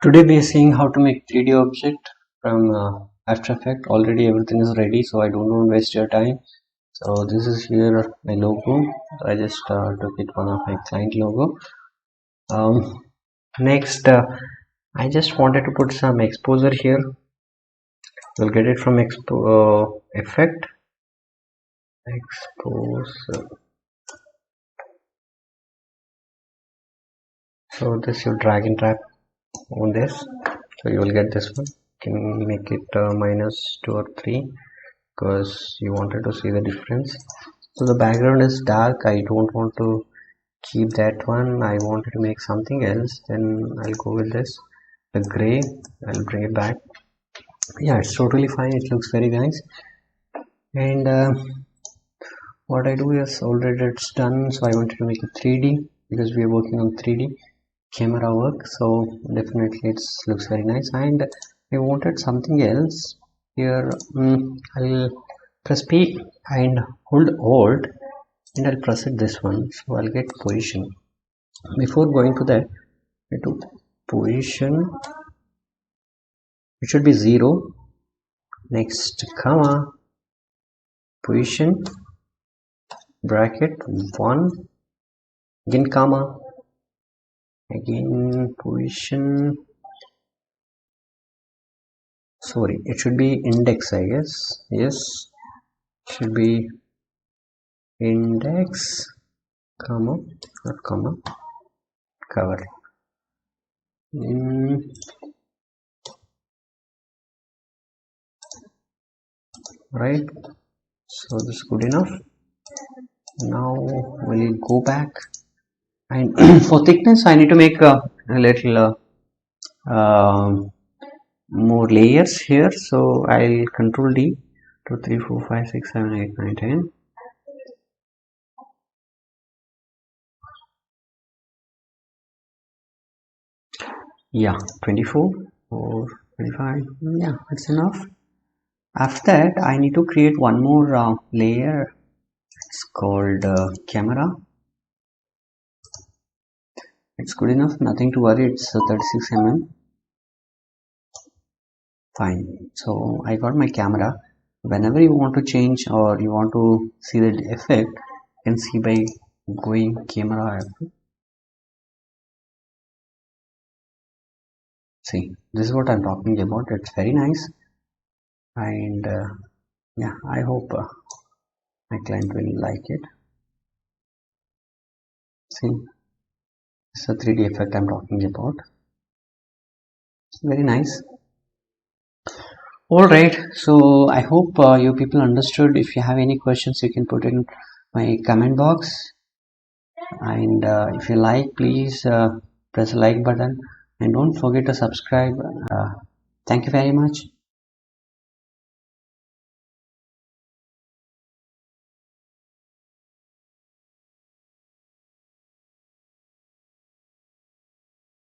Today we are seeing how to make 3D object from After Effects. Already everything is ready, so I don't want to waste your time. So this is here my logo. So I just took it one of my client logo. Next, I just wanted to put some exposure here. We'll get it from effect, expose. So this you drag and drop on this. So you will get this one. You can make it -2 or 3 because you wanted to see the difference. So the background is dark. I don't want to keep that one. I wanted to make something else. Then I'll go with this, the gray. I'll bring it back. Yeah, it's totally fine. It looks very nice. And what I do is already it's done. So I wanted to make it 3D because we are working on 3D camera work. So definitely it looks very nice. And I wanted something else here. I'll press P and hold Alt and I'll press it this one, so I'll get position. Before going to that, to position, it should be 0. Next comma, position, bracket 1, again comma, again position. Sorry, it should be index, I guess. Yes, should be index, comma, not comma, cover. Right, so this is good enough. Now we'll go back, and for thickness I need to make a little more layers here. So I'll control D, 2 3 4 5 6 7 8 9 10. Yeah, 24 or 25. Yeah, that's enough. After that I need to create one more layer. It's called camera. It's good enough, nothing to worry. It's 36 mm. Fine. So I got my camera. Whenever you want to change or you want to see the effect, you can see by going camera. See, this is what I'm talking about. It's very nice, and yeah, I hope my client will like it. See, it's a 3D effect I'm talking about. It's very nice. Alright, so I hope you people understood. If you have any questions, you can put in my comment box. And if you like, please press the like button and don't forget to subscribe. Thank you very much.